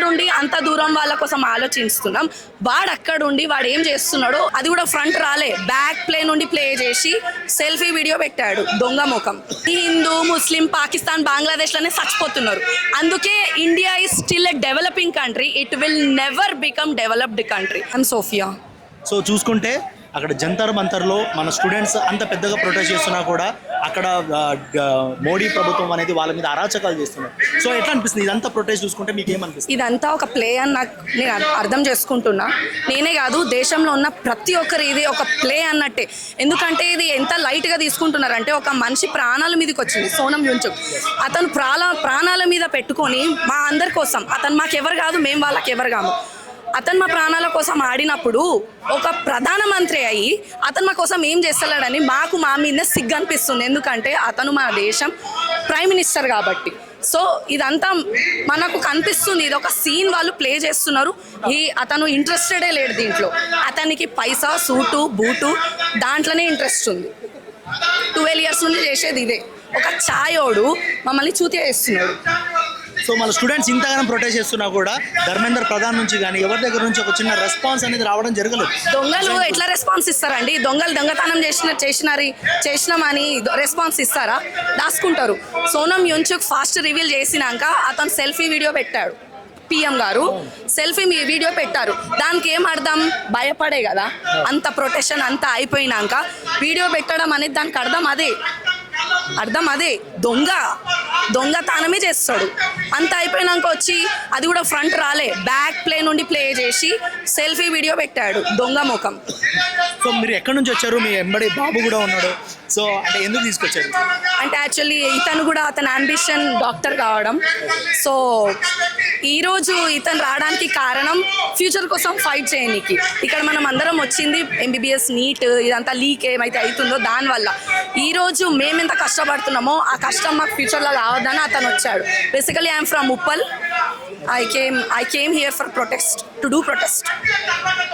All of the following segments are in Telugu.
ఇక్కడుండి అంత దూరం వాళ్ళ కోసం ఆలోచిస్తున్నాం. వాడు అక్కడుండి వాడు ఏం చేస్తున్నాడో అది కూడా ఫ్రంట్ రాలే, బ్యాక్ ప్లే నుండి ప్లే చేసి సెల్ఫీ వీడియో పెట్టాడు. దొంగ ముఖం. హిందూ, ముస్లిం, పాకిస్తాన్, బంగ్లాదేశ్లోనే చచ్చిపోతున్నారు. అందుకే India is still a developing country. It will never become developed country. I'm Sophia. So చూసుకుంటే అక్కడ జంతర్ మంతర్లో మన స్టూడెంట్స్ అంత పెద్దగా ప్రొటెస్ట్ చేస్తున్నా కూడా అక్కడ మోడీ ప్రభుత్వం అనేది వాళ్ళ మీద అరాచకాలు చేస్తున్నారు. సో ఎట్లా అనిపిస్తుంది ఇదంతా ప్రొటెస్ట్ చూసుకుంటే మీకు ఏమనిపిస్తుంది? ఇదంతా ఒక ప్లే అని నేను అర్థం చేసుకుంటున్నా. నేనే కాదు, దేశంలో ఉన్న ప్రతి ఒక్కరు ఇది ఒక ప్లే అన్నట్టే. ఎందుకంటే ఇది ఎంత లైట్గా తీసుకుంటున్నారంటే ఒక మనిషి ప్రాణాల మీదకి వచ్చింది, సోనం యుంచుక్. అతను ప్రాణాల మీద పెట్టుకొని మా అందరి కోసం, అతను మాకెవరు కాదు, మేము వాళ్ళకి ఎవరు కాము, అతను మా ప్రాణాల కోసం ఆడినప్పుడు ఒక ప్రధానమంత్రి అయ్యి అతను మా కోసం ఏం చేస్తలేడని మా మీద సిగ్గు అనిపిస్తుంది. ఎందుకంటే అతను మా దేశం ప్రైమ్ మినిస్టర్ కాబట్టి. సో ఇదంతా మనకు కనిపిస్తుంది, ఇది ఒక సీన్ వాళ్ళు ప్లే చేస్తున్నారు. అతను ఇంట్రెస్టెడే లేడు దీంట్లో. అతనికి పైసా, సూటు, బూటు దాంట్లోనే ఇంట్రెస్ట్ ఉంది. 12 years నుండి చేసేది ఇదే. ఒక ఛాయోడు మమ్మల్ని చూతిగా చేస్తున్నాడు. సో మన స్టూడెంట్స్ ఇంతగానో ప్రొటెస్ట్ చేస్తున్నా కూడా ధర్మేంద్ర ప్రధాన్ నుంచి కానీ ఎవరి దగ్గర నుంచి ఒక చిన్న రెస్పాన్స్ అనేది రావడం జరగలేదు. దొంగలు ఎట్లా రెస్పాన్స్ ఇస్తారండి? దొంగతనం చేసినామని రెస్పాన్స్ ఇస్తారా? దాచుకుంటారు. సోనం యుంచుక్ ఫాస్ట్ రివీల్ చేసినాక అతను సెల్ఫీ వీడియో పెట్టాడు. పిఎం గారు సెల్ఫీ వీడియో పెట్టారు. దానికి ఏం అర్థం? భయపడే కదా. అంత ప్రొటెక్షన్ అంతా అయిపోయినాక వీడియో పెట్టడం అనేది దానికి అర్థం అదే. దొంగతనమే చేస్తాడు. అంత అయిపోయినాక వచ్చి అది కూడా ఫ్రంట్ రాలే, బ్యాక్ ప్లే నుండి ప్లే చేసి సెల్ఫీ వీడియో పెట్టాడు. దొంగ ముఖం. సో మీరు ఎక్కడి నుంచి వచ్చారు? మీ ఎంబడి బాబు కూడా ఉన్నాడు. సో అంటే ఎందుకు తీసుకొచ్చారు? అంటే యాక్చువల్లీ అతని అంబిషన్ డాక్టర్ కావడం. సో ఈరోజు ఇతను రావడానికి కారణం ఫ్యూచర్ కోసం ఫైట్ చేయడానికి. ఇక్కడ మనం అందరం వచ్చింది MBBS నీట్ ఇదంతా లీక్ ఏమైతే అవుతుందో దానివల్ల. ఈరోజు మేమెంత కష్టపడుతున్నామో ఆ కష్టం మాకు ఫ్యూచర్లో కావద్దని అతను వచ్చాడు. Basically I'm from Uppal. I came here for to do protest.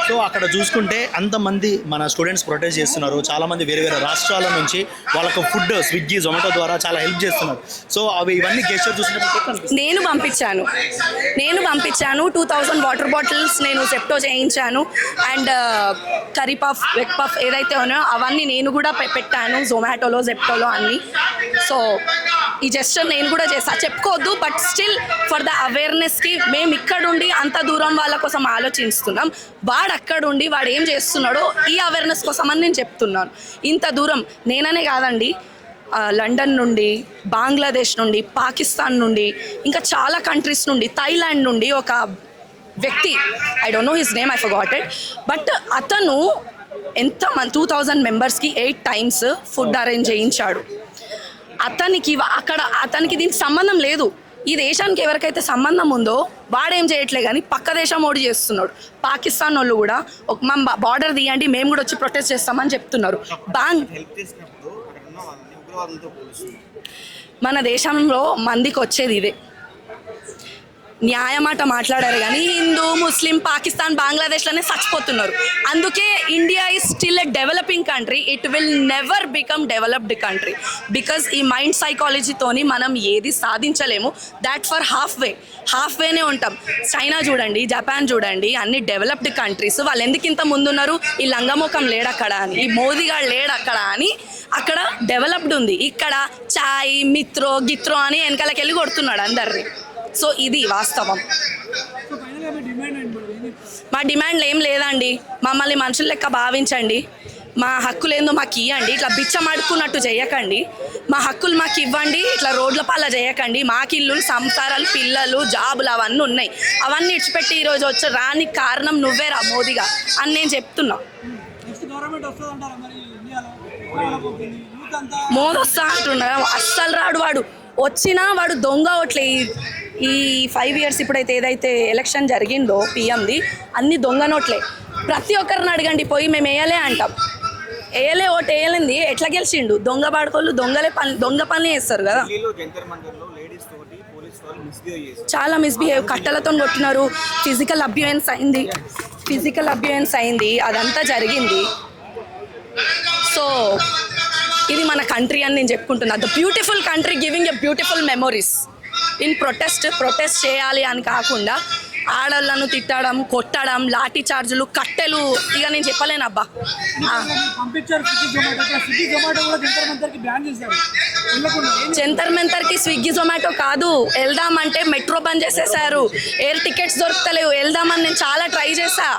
So అక్కడ చూసుకుంటే అంతమంది మన స్టూడెంట్స్ ప్రొటెస్ట్ చేస్తున్నారు. చాలామంది వేరే వేరే రాష్ట్రాల నుంచి వాళ్ళకు ఫుడ్ స్విగ్గీ, జొమాటో ద్వారా చాలా హెల్ప్ చేస్తున్నారు. సో ఇవన్నీ గెస్చర్ చూసుకుంటే నేను పంపించాను 2000 వాటర్ బాటిల్స్ నేను జెప్టో చేయించాను. అండ్ కర్రీ పఫ్, వెగ్ పఫ్ ఏదైతే ఉన్నాయో అవన్నీ నేను కూడా పెట్టాను జొమాటోలో, జెప్టోలో అన్నీ. సో ఈ జెస్చర్ నేను కూడా చెప్పుకోవద్దు, బట్ స్టిల్ ఫర్ ద అవేర్నెస్కి మేము ఇక్కడుండి అంత దూరం వాళ్ళ కోసం ఆలోచిస్తున్నాం. వాడు అక్కడుండి వాడు ఏం చేస్తున్నాడో ఈ అవేర్నెస్ కోసం అని నేను చెప్తున్నాను. ఇంత దూరం నేననే కాదండి, లండన్ నుండి, బంగ్లాదేశ్ నుండి, పాకిస్తాన్ నుండి, ఇంకా చాలా కంట్రీస్ నుండి, థాయిలాండ్ నుండి ఒక వ్యక్తి, I don't know his name, I forgot it, but అతను 2000 మెంబర్స్కి 8 times ఫుడ్ అరేంజ్ చేయించాడు. అతనికి దీనికి సంబంధం లేదు. ఈ దేశానికి ఎవరికైతే సంబంధం ఉందో వాడేం చేయట్లే, కానీ పక్క దేశం ఓడి చేస్తున్నాడు. పాకిస్తాన్ వాళ్ళు కూడా మా బార్డర్ తీయండి, మేము కూడా వచ్చి ప్రొటెస్ట్ చేస్తామని చెప్తున్నారు. మన దేశంలో మందికి వచ్చేది ఇదే. న్యాయమాట మాట్లాడారు కానీ హిందూ, ముస్లిం, పాకిస్తాన్, బంగ్లాదేశ్లోనే చచ్చిపోతున్నారు. అందుకే India is still a developing country. It will never become developed country. Because ఈ మైండ్ సైకాలజీతోని మనం ఏది సాధించలేము. దాట్ ఫర్ హాఫ్వేనే ఉంటాం. చైనా చూడండి, జపాన్ చూడండి, అన్ని డెవలప్డ్ కంట్రీస్. వాళ్ళు ఎందుకు ఇంత ముందున్నారు? ఈ లంగముఖం లేడక్కడ అని, ఈ మోదీగాడు లేడక్కడ అని అక్కడ డెవలప్డ్ ఉంది. ఇక్కడ చాయ్, మిత్రో, గిత్రో అని వెనకాలకి వెళ్ళి కొడుతున్నాడు అందరినీ. సో ఇది వాస్తవం. మా డిమాండ్లు ఏం లేదండి. మమ్మల్ని మనుషుల లెక్క భావించండి. మా హక్కులేందో మాకు ఇవ్వండి. ఇట్లా బిచ్చం అడుక్కున్నట్టు చేయకండి. మా హక్కులు మాకు ఇవ్వండి. ఇట్లా రోడ్ల పాల చేయకండి. మాకు ఇల్లులు, సంసారాలు, పిల్లలు, జాబులు అవన్నీ ఉన్నాయి. అవన్నీ ఇచ్చిపెట్టి ఈరోజు వచ్చి రానికి కారణం నువ్వేరా మోదీగా అని నేను చెప్తున్నా. మోదీ వస్తా అంటున్నా, అస్సలు రాడు. వాడు వచ్చినా వాడు దొంగ ఓట్లే. ఈ 5 years ఇప్పుడైతే ఏదైతే ఎలక్షన్ జరిగిందో పిఎంది, అన్ని దొంగ నోట్లే. ప్రతి ఒక్కరిని అడగండి పోయి, మేము వేయలే అంటాం. ఓటు వేయలేంది ఎట్లా గెలిచిండు? దొంగ బాడుకోళ్ళు దొంగ పని చేస్తారు కదా. చాలా మిస్బిహేవ్, కట్టెలతో కొట్టినారు, ఫిజికల్ అబ్యూయెన్స్ అయింది, అదంతా జరిగింది. సో ఇది మన కంట్రీ అని నేను చెప్పుకుంటున్నా. The beautiful country giving a beautiful memories in protest చేయాలి అని కాకుండా ఆడవాళ్ళను తిట్టడం, కొట్టడం, లాఠీ చార్జులు, కట్టెలు, ఇక నేను చెప్పలేను అబ్బా. పంపించారు స్విగ్గీ జొమాటో కూడా జంతర్ మంతర్కి బ్యాన్ చేశారు. జంతర్ మంతర్కి స్విగ్గీ జొమాటో కాదు, వెళ్దామంటే మెట్రో బంద్ చేసేసారు. ఎయిర్ టికెట్స్ దొరుకుతలేవు. వెళ్దామని నేను చాలా ట్రై చేశా.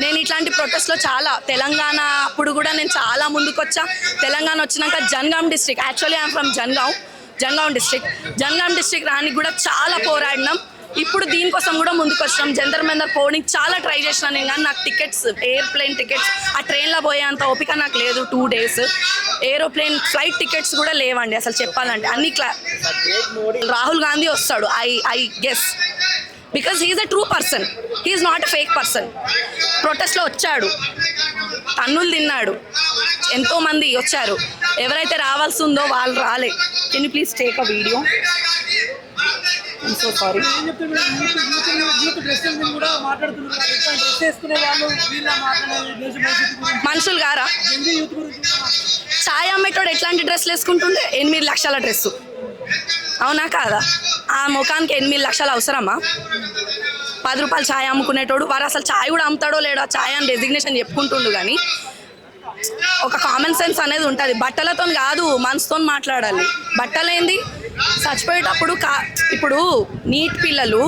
నేను ఇట్లాంటి ప్రొటెస్ట్లో చాలా తెలంగాణ అప్పుడు కూడా నేను చాలా ముందుకొచ్చా. తెలంగాణ వచ్చినాక Jangaon district, actually I'm from Jangaon district రానికి కూడా చాలా పోరాడినాం. ఇప్పుడు దీనికోసం కూడా ముందుకు వచ్చినాం. జంతర్ మంతర్ పోవడానికి చాలా ట్రై చేసినాను నేను, కానీ నాకు టికెట్స్, ఎయిర్ప్లేన్ టికెట్స్, ఆ ట్రైన్లో పోయేంత ఓపిక నాకు లేదు. 2 days ఏరోప్లేన్ ఫ్లైట్ టికెట్స్ కూడా లేవండి అసలు చెప్పాలంటే. అన్ని రాహుల్ గాంధీ వస్తాడు, I guess, because he's a true person, he's not a fake person. ప్రొటెస్ట్లో వచ్చాడు, తన్నులు తిన్నాడు, ఎంతోమంది వచ్చారు. ఎవరైతే రావాల్సి ఉందో వాళ్ళు రాలే. Can you please take a video? I'm so sorry. ఏం చెప్తారు యూత్ డ్రెస్సింగ్ కూడా మాట్లాడుతున్నారు. డ్రెస్ వేసుకునే వాళ్ళు వీళ్ళ మాట్లాడేది దేశ భవిష్యత్తు గురించి, మనుషులు గారా? జెంజీ యూత్ గురించి. ఛాయ్ అమ్మేటోడు ఎట్లాంటి డ్రెస్సులు వేసుకుంటుండే? 8 లక్షల డ్రెస్సు, అవునా కాదా? ఆ ముఖానికి 8 లక్షలు అవసరమా? 10 రూపాయలు ఛాయ్ అమ్ముకునేటోడు వారు అసలు ఛాయ్ కూడా అమ్ముతాడో లేడో, ఛాయ్ అని డెసిగ్నేషన్ చెప్పుకుంటుండు. కానీ ఒక కామన్ సెన్స్ అనేది ఉంటుంది. బట్టలతో కాదు, మనసుతో మాట్లాడాలి. బట్టలేంది చచ్చిపోయేటప్పుడు ఇప్పుడు నీట్ పిల్లలు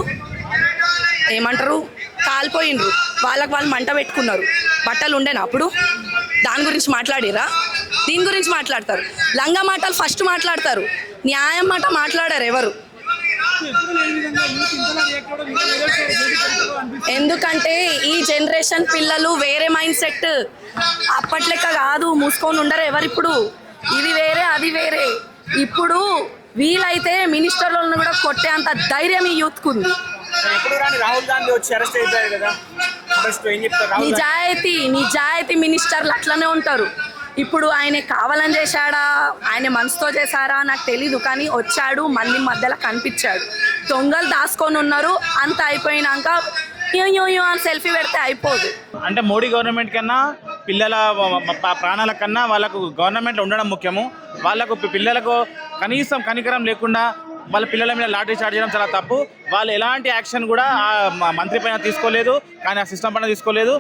ఏమంటారు, కాలిపోయినరు, వాళ్ళకి వాళ్ళు మంట పెట్టుకున్నారు, బట్టలు ఉండేనా అప్పుడు? దాని గురించి మాట్లాడిరా? దీని గురించి మాట్లాడతారు. లంగా మాటలు ఫస్ట్ మాట్లాడతారు, న్యాయం మాట మాట్లాడారు ఎవరు? ఎందుకంటే ఈ జనరేషన్ పిల్లలు వేరే మైండ్ సెట్, అప్పట్లెక్క కాదు, మూసుకొని ఉండరు ఎవరు ఇప్పుడు. ఇది వేరే అది వేరే. ఇప్పుడు వీలైతే మినిస్టర్లను కూడా కొట్టే అంత ధైర్యం ఈ యూత్కు ఉంది. ఎప్పుడు రాని రాహుల్ గాంధీ వచ్చి అరెస్ట్ అయిపోయారు కదా, ఏం చెప్తారు? నిజాయితీ మినిస్టర్లు అట్లనే ఉంటారు. ఇప్పుడు ఆయన కావాలని చేశాడా, ఆయన మనసుతో చేశారా నాకు తెలీదు, కానీ వచ్చాడు, మళ్ళీ మధ్యలో కనిపించాడు. దొంగలు దాచుకొని ఉన్నారు. అంత అయిపోయినాక యూ అని సెల్ఫీ పెడితే అయిపోదు. అంటే మోడీ గవర్నమెంట్ కన్నా పిల్లల ప్రాణాల కన్నా వాళ్ళకు గవర్నమెంట్లో ఉండడం ముఖ్యము. వాళ్ళకు పిల్లలకు కనీసం కనికరం లేకుండా వాళ్ళ పిల్లల మీద లాటరీ చార్జ్ చేయడం చాలా తప్పు. వాళ్ళు ఎలాంటి యాక్షన్ కూడా ఆ మంత్రి పైన తీసుకోలేదు, కానీ ఆ సిస్టమ్ పైన తీసుకోలేదు.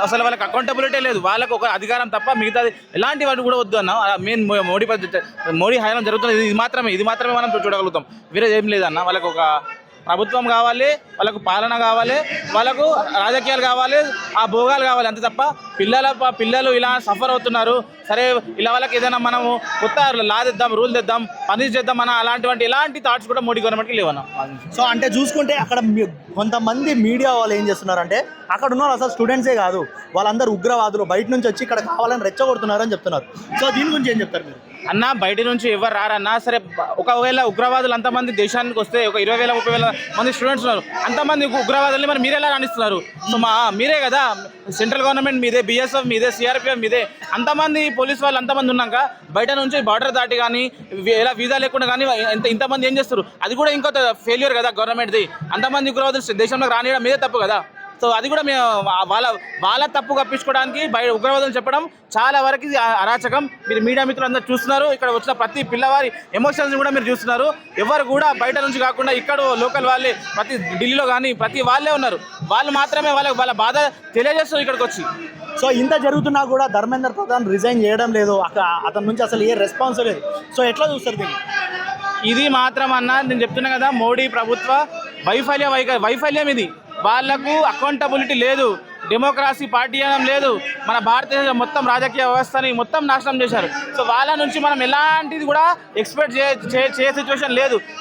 అసలు వాళ్ళకి అకౌంటబిలిటీ లేదు. వాళ్ళకు ఒక అధికారం తప్ప మిగతాది ఎలాంటి వాటి కూడా వద్దు అన్న. మెయిన్ మోడీ హయాం జరుగుతుంది. ఇది మాత్రమే మనం చూడగలుగుతాం. వేరే ఏం లేదన్న. వాళ్ళకు ఒక ప్రభుత్వం కావాలి, వాళ్ళకు పాలన కావాలి, వాళ్ళకు రాజకీయాలు కావాలి, ఆ భోగాలు కావాలి, అంతే తప్ప పిల్లలు ఇలా సఫర్ అవుతున్నారు. సరే ఇలా వాళ్ళకి ఏదైనా మనము కొత్త లా తెద్దాం, రూల్ తెద్దాం, పనిష్ చేద్దాం అన్న ఎలాంటి థాట్స్ కూడా మోడీ గవర్నమెంట్కి లేవన్నా. సో అంటే చూసుకుంటే అక్కడ కొంతమంది మీడియా వాళ్ళు ఏం చేస్తున్నారంటే అక్కడ ఉన్న అసలు స్టూడెంట్సే కాదు, వాళ్ళందరూ ఉగ్రవాదులు బయట నుంచి వచ్చి ఇక్కడ కావాలని రెచ్చగొడుతున్నారని చెప్తున్నారు. సో దీని గురించి ఏం చెప్తారు మీరు? అన్న బయట నుంచి ఎవరు రారన్నా. సరే ఒకవేళ ఉగ్రవాదులు అంతమంది దేశానికి వస్తే ఒక 20,000 30,000 మంది స్టూడెంట్స్ ఉన్నారు. అంతమంది ఉగ్రవాదుల్ని మరి మీరెలా రాణిస్తున్నారు? సో మీరే కదా, సెంట్రల్ గవర్నమెంట్ మీదే, బిఎస్ఎఫ్ మీదే, సిఆర్పిఎఫ్ మీదే, అంతమంది పోలీస్ వాళ్ళు అంతమంది ఉన్నాక బయట నుంచి బార్డర్ దాటి కానీ ఎలా వీజా లేకుండా కానీ ఇంతమంది ఏం చేస్తారు? అది కూడా ఇంకో ఫెయిల్యూర్ కదా గవర్నమెంట్ది. అంతమంది ఉగ్రవాదులు దేశంలోకి రానియడం మీదే తప్పు కదా. సో అది కూడా మేము వాళ్ళ తప్పు కప్పించుకోవడానికి బయట ఉగ్రవాదులు చెప్పడం చాలా వరకు అరాచకం. మీరు మీడియా మిత్రులు అందరూ చూస్తున్నారు. ఇక్కడ వచ్చిన ప్రతి పిల్లవారి ఎమోషన్స్ కూడా మీరు చూస్తున్నారు. ఎవరు కూడా బయట నుంచి కాకుండా ఇక్కడ లోకల్ వాళ్ళే, ప్రతి ఢిల్లీలో కానీ ప్రతి వాళ్ళే ఉన్నారు. వాళ్ళు మాత్రమే వాళ్ళ బాధ తెలియజేస్తారు ఇక్కడికి వచ్చి. సో ఇంత జరుగుతున్నా కూడా ధర్మేంద్ర ప్రధాన్ రిజైన్ చేయడం లేదు. అతని నుంచి అసలు ఏ రెస్పాన్స్ లేదు. సో ఎట్లా చూస్తారు దీన్ని? ఇది మాత్రం అన్న, నేను చెప్తున్నా కదా, మోడీ ప్రభుత్వ వైఫల్యం ఇది. వాళ్లకు అకౌంటబిలిటీ లేదు, డెమోక్రసీ పార్టీ అనడం లేదు. మన భారతదేశం మొత్తం రాజకీయ వ్యవస్థని మొత్తం నాశనం చేశారు. సో వాళ్ళ నుంచి మనం ఎలాంటిది కూడా ఎక్స్పెక్ట్ చేసే సిచ్యువేషన్ లేదు.